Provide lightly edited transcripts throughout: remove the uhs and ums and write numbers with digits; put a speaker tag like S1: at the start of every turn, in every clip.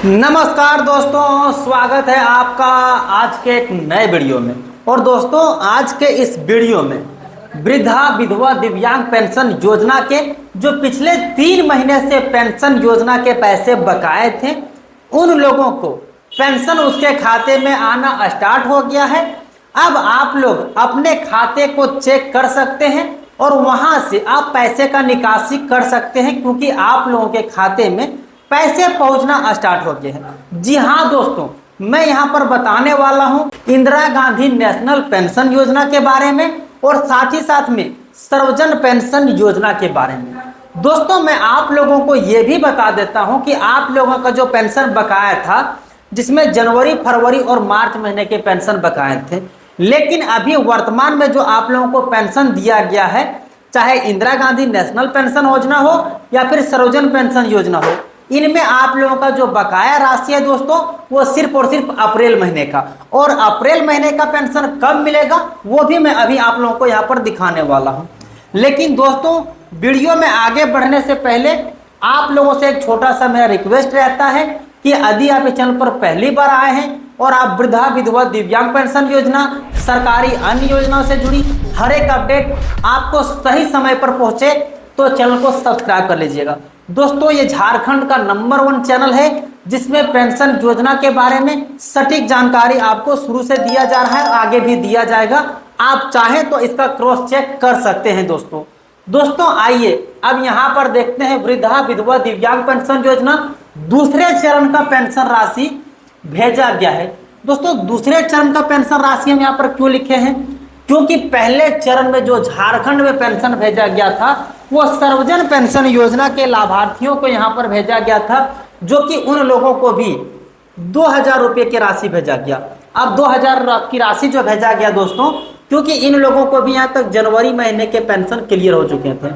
S1: नमस्कार दोस्तों, स्वागत है आपका आज के एक नए वीडियो में। और दोस्तों, आज के इस वीडियो में वृद्धा विधवा दिव्यांग पेंशन योजना के जो पिछले 3 महीने से पेंशन योजना के पैसे बकाए थे, उन लोगों को पेंशन उसके खाते में आना स्टार्ट हो गया है। अब आप लोग अपने खाते को चेक कर सकते हैं और वहां से आप पैसे का निकासी कर सकते हैं, क्योंकि आप लोगों के खाते में पैसे पहुंचना स्टार्ट हो गए हैं। जी हाँ दोस्तों, मैं यहाँ पर बताने वाला हूँ इंदिरा गांधी नेशनल पेंशन योजना के बारे में और साथ ही साथ में सर्वजन पेंशन योजना के बारे में। दोस्तों, मैं आप लोगों को ये भी बता देता हूँ कि आप लोगों का जो पेंशन बकाया था, जिसमें जनवरी, फरवरी और मार्च महीने के पेंशन बकाए थे, लेकिन अभी वर्तमान में जो आप लोगों को पेंशन दिया गया है, चाहे इंदिरा गांधी नेशनल पेंशन योजना हो या फिर सर्वजन पेंशन योजना हो, इनमें आप लोगों का जो बकाया राशि है दोस्तों, वो सिर्फ और सिर्फ अप्रैल महीने का। और अप्रैल महीने का पेंशन कब मिलेगा वो भी मैं अभी आप लोगों को यहाँ पर दिखाने वाला हूँ। लेकिन दोस्तों, वीडियो में आगे बढ़ने से पहले आप लोगों से एक छोटा सा मेरा रिक्वेस्ट रहता है कि यदि आप इस चैनल पर पहली बार आए हैं और आप वृद्धा विधवा दिव्यांग पेंशन योजना, सरकारी अन्य योजनाओं से जुड़ी हर एक अपडेट आपको सही समय पर पहुंचे तो चैनल को सब्सक्राइब कर लीजिएगा। दोस्तों, ये झारखंड का नंबर 1 चैनल है जिसमें पेंशन योजना के बारे में सटीक जानकारी आपको शुरू से दिया जा रहा है, आगे भी दिया जाएगा। आप चाहें तो इसका क्रॉस चेक कर सकते हैं। दोस्तों आइए अब यहाँ पर देखते हैं वृद्धा विधवा दिव्यांग पेंशन योजना दूसरे चरण का पेंशन राशि भेजा गया है। दोस्तों, दूसरे चरण का पेंशन राशि हम यहाँ पर क्यों लिखे हैं? क्योंकि पहले चरण में जो झारखंड में पेंशन भेजा गया था, वो सर्वजन पेंशन योजना के लाभार्थियों को यहाँ पर भेजा गया था, जो कि उन लोगों को भी 2000 रुपये की राशि भेजा गया। अब 2000 की राशि जो भेजा गया दोस्तों, क्योंकि इन लोगों को भी यहाँ तक जनवरी महीने के पेंशन क्लियर हो चुके थे,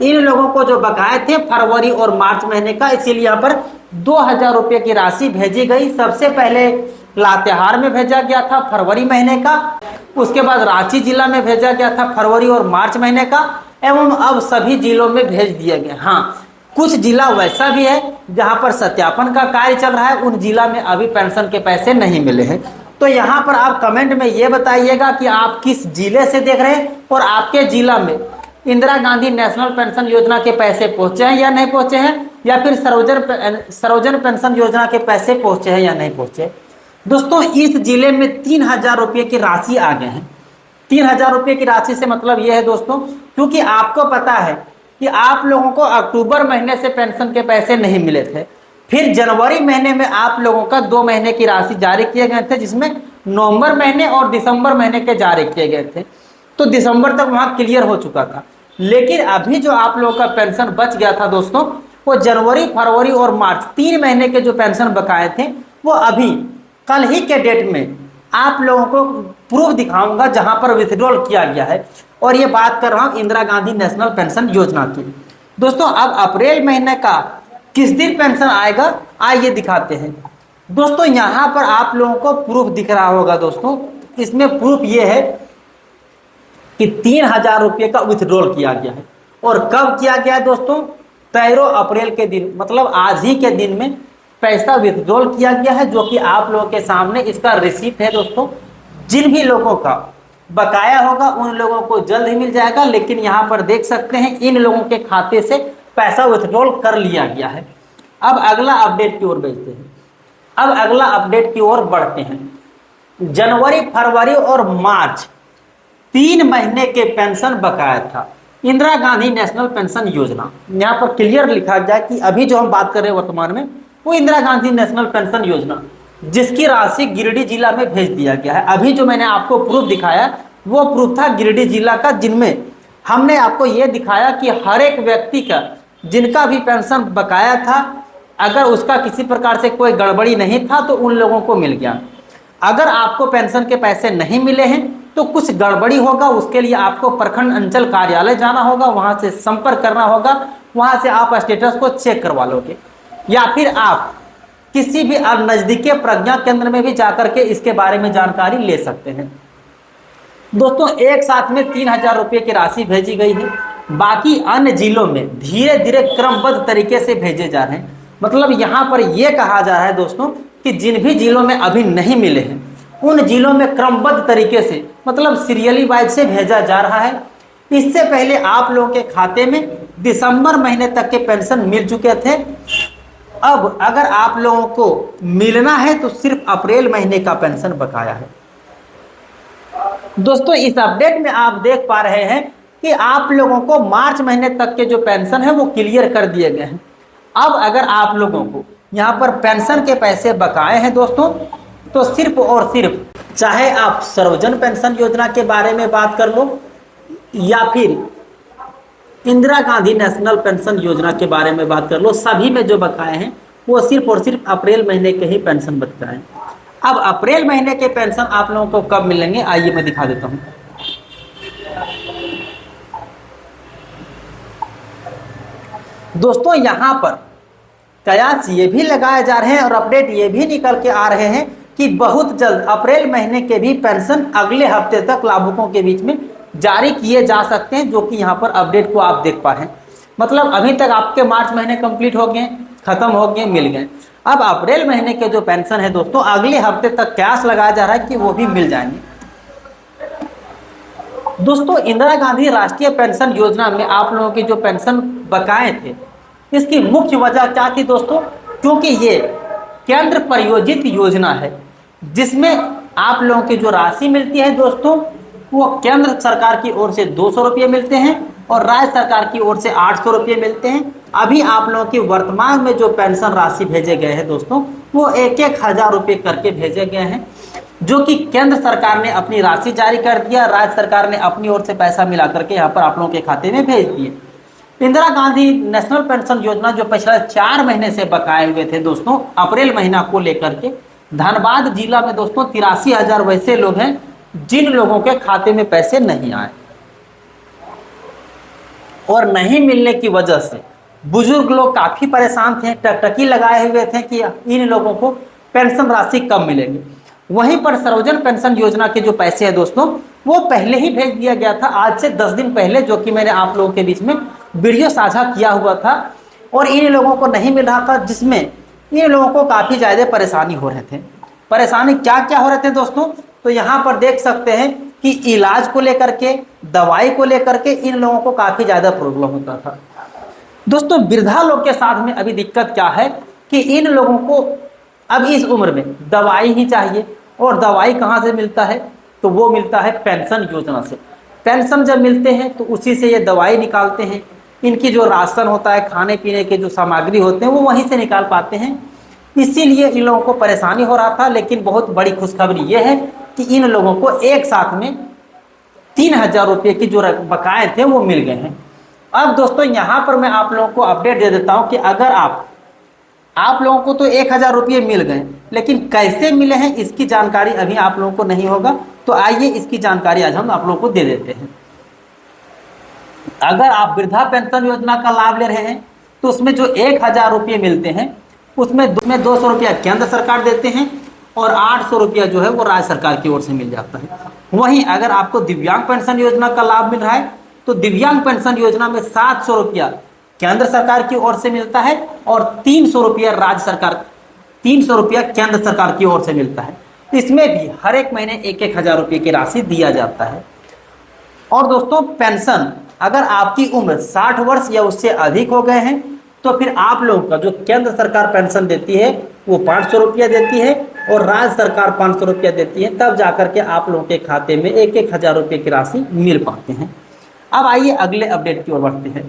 S1: इन लोगों को जो बकाए थे फरवरी और मार्च महीने का, इसीलिए यहाँ पर 2000 रुपये की राशि भेजी गई। सबसे पहले लातेहार में भेजा गया था फरवरी महीने का, उसके बाद रांची जिला में भेजा गया था फरवरी और मार्च महीने का, एवं अब सभी जिलों में भेज दिया गया। हाँ, कुछ जिला वैसा भी है जहां पर सत्यापन का कार्य चल रहा है, उन जिला में अभी पेंशन के पैसे नहीं मिले हैं। तो यहाँ पर आप कमेंट में ये बताइएगा कि आप किस जिले से देख रहे हैं और आपके जिला में इंदिरा गांधी नेशनल पेंशन योजना के पैसे पहुंचे हैं या नहीं पहुंचे हैं, या फिर सर्वजन पेंशन योजना के पैसे पहुंचे हैं या नहीं पहुंचे। दोस्तों, इस जिले में 3000 रुपये की राशि आ गए हैं। 3000 रुपये की राशि से मतलब ये है दोस्तों, क्योंकि आपको पता है कि आप लोगों को अक्टूबर महीने से पेंशन के पैसे नहीं मिले थे, फिर जनवरी महीने में आप लोगों का 2 महीने की राशि जारी किए गए थे, जिसमें नवंबर महीने और दिसंबर महीने के जारी किए गए थे। तो दिसंबर तक वहाँ क्लियर हो चुका था। लेकिन अभी जो आप लोगों का पेंशन बच गया था दोस्तों, वो जनवरी, फरवरी और मार्च 3 महीने के जो पेंशन बकाए थे, वो अभी कल ही के डेट में आप लोगों को प्रूफ दिखाऊंगा जहां पर विथड्रॉल किया गया है। और ये बात कर रहा हूं इंदिरा गांधी नेशनल पेंशन योजना की। दोस्तों, अब अप्रैल महीने का किस दिन पेंशन आएगा, आइए दिखाते हैं। दोस्तों, यहां पर आप लोगों को प्रूफ दिख रहा होगा। दोस्तों, इसमें प्रूफ ये है कि 3000 रुपये का विथड्रॉल किया गया है। और कब किया गया है दोस्तों? 13 अप्रैल के दिन, मतलब आज ही के दिन में पैसा विथड्रॉल किया गया है, जो कि आप लोगों के सामने इसका रिसीप्ट है। दोस्तों, जिन भी लोगों का बकाया होगा उन लोगों को जल्द ही मिल जाएगा, लेकिन यहाँ पर देख सकते हैं इन लोगों के खाते से पैसा विथड्रॉल कर लिया गया है। अब अगला अपडेट की ओर बढ़ते हैं। अब अगला अपडेट की ओर बढ़ते हैं। जनवरी, फरवरी और मार्च 3 महीने के पेंशन बकाया था इंदिरा गांधी नेशनल पेंशन योजना। यहाँ पर क्लियर लिखा गया कि अभी जो हम बात कर रहे हैं वर्तमान में, वो इंदिरा गांधी नेशनल पेंशन योजना, जिसकी राशि गिरिडीह जिला में भेज दिया गया है। अभी जो मैंने आपको प्रूफ दिखाया वो प्रूफ था गिरिडीह जिला का, जिनमें हमने आपको ये दिखाया कि हर एक व्यक्ति का जिनका भी पेंशन बकाया था, अगर उसका किसी प्रकार से कोई गड़बड़ी नहीं था तो उन लोगों को मिल गया। अगर आपको पेंशन के पैसे नहीं मिले हैं तो कुछ गड़बड़ी होगा, उसके लिए आपको प्रखंड अंचल कार्यालय जाना होगा, वहां से संपर्क करना होगा, वहां से आप स्टेटस को चेक करवा लोगे, या फिर आप किसी भी नजदीकी प्रज्ञा केंद्र में भी जाकर के इसके बारे में जानकारी ले सकते हैं। दोस्तों, एक साथ में 3000 रुपये की राशि भेजी गई है। बाकी अन्य जिलों में धीरे धीरे क्रमबद्ध तरीके से भेजे जा रहे हैं। मतलब यहाँ पर यह कहा जा रहा है दोस्तों कि जिन भी जिलों में अभी नहीं मिले हैं उन जिलों में क्रमबद्ध तरीके से मतलब सीरियली वाइज से भेजा जा रहा है। इससे पहले आप लोगों के खाते में दिसंबर महीने तक के पेंशन मिल चुके थे। अब अगर आप लोगों को मिलना है तो सिर्फ अप्रैल महीने का पेंशन बकाया है। दोस्तों इस अपडेट में आप देख पा रहे हैं कि आप लोगों को मार्च महीने तक के जो पेंशन है वो क्लियर कर दिए गए हैं। अब अगर आप लोगों को यहाँ पर पेंशन के पैसे बकाए हैं दोस्तों, तो सिर्फ और सिर्फ चाहे आप सर्वजन पेंशन योजना के बारे में बात कर लो या फिर इंदिरा गांधी नेशनल पेंशन योजना के बारे में बात कर लो, सभी में जो बकाए हैं वो सिर्फ और सिर्फ अप्रैल महीने के ही पेंशन बकाए हैं। अब अप्रैल महीने के पेंशन आप लोगों को कब मिलेंगे, आइए मैं दिखा देता हूं। दोस्तों यहां पर कयास ये भी लगाए जा रहे हैं और अपडेट ये भी निकल के आ रहे हैं कि बहुत जल्द अप्रैल महीने के भी पेंशन अगले हफ्ते तक लाभुकों के बीच में जारी किए जा सकते हैं, जो कि यहाँ पर अपडेट को आप देख पा रहे हैं। मतलब अभी तक आपके मार्च महीने कंप्लीट हो गए, खत्म हो गए, मिल गए। अब अप्रैल महीने के जो पेंशन है दोस्तों अगले हफ्ते तक कयास लगाया जा रहा है कि वो भी मिल जाएंगे। दोस्तों इंदिरा गांधी राष्ट्रीय पेंशन योजना में आप लोगों की जो पेंशन बकाए थे, इसकी मुख्य वजह क्या थी दोस्तों, क्योंकि ये केंद्र प्रायोजित योजना है जिसमें आप लोगों की जो राशि मिलती है दोस्तों वो केंद्र सरकार की ओर से 200 रुपये मिलते हैं और राज्य सरकार की ओर से 800 रुपये मिलते हैं। अभी आप लोगों की वर्तमान में जो पेंशन राशि भेजे गए हैं दोस्तों वो 1,000 रुपये करके भेजे गए हैं, जो कि केंद्र सरकार ने अपनी राशि जारी कर दिया, राज्य सरकार ने अपनी ओर से पैसा मिला करके यहाँ पर आप लोगों के खाते में भेज दिए। इंदिरा गांधी नेशनल पेंशन योजना जो पिछले 4 महीने से बकाए हुए थे दोस्तों, अप्रैल महीना को लेकर के धनबाद जिला में दोस्तों 83,000 वैसे लोग हैं जिन लोगों के खाते में पैसे नहीं आए और नहीं मिलने की वजह से बुजुर्ग लोग काफी परेशान थे, टकटकी लगाए हुए थे कि इन लोगों को पेंशन राशि कब मिलेगी। वहीं पर सर्वजन पेंशन योजना के जो पैसे हैं दोस्तों वो पहले ही भेज दिया गया था, आज से 10 दिन पहले, जो कि मैंने आप लोगों के बीच में वीडियो साझा किया हुआ था और इन लोगों को नहीं मिल रहा था, जिसमें इन लोगों को काफी ज्यादा परेशानी हो रहे थे। परेशानी क्या क्या हो रहे थे दोस्तों, तो यहाँ पर देख सकते हैं कि इलाज को लेकर के, दवाई को लेकर के इन लोगों को काफी ज्यादा प्रॉब्लम होता था। दोस्तों वृद्धा लोग के साथ में अभी दिक्कत क्या है कि इन लोगों को अब इस उम्र में दवाई ही चाहिए, और दवाई कहाँ से मिलता है, तो वो मिलता है पेंशन योजना से। पेंशन जब मिलते हैं तो उसी से ये दवाई निकालते हैं, इनकी जो राशन होता है, खाने पीने के जो सामग्री होते हैं वो वहीं से निकाल पाते हैं। इसीलिए इन लोगों को परेशानी हो रहा था, लेकिन बहुत बड़ी खुशखबरी ये है कि इन लोगों को एक साथ में 3,000 रुपये की जो बकाए थे वो मिल गए हैं। अब दोस्तों यहाँ पर मैं आप लोगों को अपडेट दे देता हूँ कि अगर आप लोगों को तो 1,000 रुपये मिल गए, लेकिन कैसे मिले हैं इसकी जानकारी अभी आप लोगों को नहीं होगा, तो आइए इसकी जानकारी आज हम आप लोगों को दे देते हैं। अगर आप वृद्धा पेंशन योजना का लाभ ले रहे हैं तो उसमें जो 1,000 रुपये मिलते हैं उसमें 200 रुपया केंद्र सरकार देते हैं और 800 रुपया जो है वो राज्य सरकार की ओर से मिल जाता है। वहीं अगर आपको दिव्यांग पेंशन योजना का लाभ मिल रहा है तो दिव्यांग पेंशन योजना में 700 रुपया केंद्र सरकार की ओर से मिलता है और 300 रुपया राज्य सरकार, 300 रुपया केंद्र सरकार की ओर से मिलता है। इसमें भी हर एक महीने 1,000 रुपये की राशि दिया जाता है। और दोस्तों पेंशन अगर आपकी उम्र 60 वर्ष या उससे अधिक हो गए हैं तो फिर आप लोगों का जो केंद्र सरकार पेंशन देती है वो 500 रुपया देती है और राज्य सरकार 500 रुपया देती है, तब जाकर के आप लोगों के खाते में 1,000 रुपये की राशि मिल पाते हैं। अब आइए अगले अपडेट की ओर बढ़ते हैं।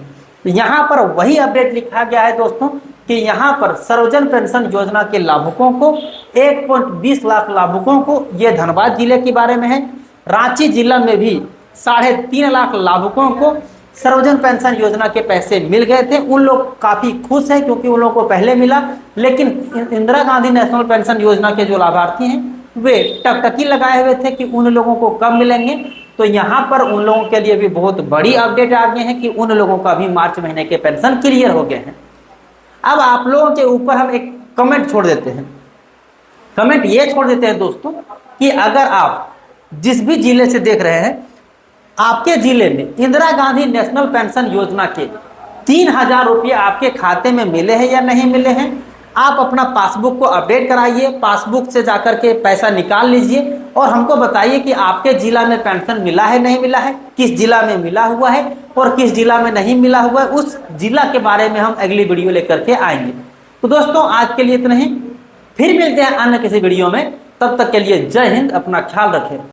S1: तो यहाँ पर वही अपडेट लिखा गया है दोस्तों कि यहाँ पर सर्वजन पेंशन योजना के लाभुकों को 1.20 लाख लाभुकों को, ये धनबाद जिले के बारे में है। रांची जिला में भी 3.5 लाख लाभुकों को सर्वजन पेंशन योजना के पैसे मिल गए थे। उन लोग काफी खुश हैं क्योंकि उन लोगों को पहले मिला, लेकिन इंदिरा गांधी नेशनल पेंशन योजना के जो लाभार्थी हैं वे टकटकी लगाए हुए थे कि उन लोगों को कब मिलेंगे। तो यहाँ पर उन लोगों के लिए भी बहुत बड़ी अपडेट आ गई है कि उन लोगों का भी मार्च महीने के पेंशन क्लियर हो गए हैं। अब आप लोगों के ऊपर हम एक कमेंट छोड़ देते हैं। कमेंट ये छोड़ देते हैं दोस्तों कि अगर आप जिस भी जिले से देख रहे हैं, आपके जिले में इंदिरा गांधी नेशनल पेंशन योजना के 3,000 रुपये आपके खाते में मिले हैं या नहीं मिले हैं। आप अपना पासबुक को अपडेट कराइए, पासबुक से जाकर के पैसा निकाल लीजिए और हमको बताइए कि आपके जिला में पेंशन मिला है नहीं मिला है, किस जिला में मिला हुआ है और किस जिला में नहीं मिला हुआ है। उस जिला के बारे में हम अगली वीडियो लेकर के आएंगे। तो दोस्तों आज के लिए इतना ही, फिर मिलते हैं अन्य किसी वीडियो में। तब तक के लिए जय हिंद, अपना ख्याल रखें।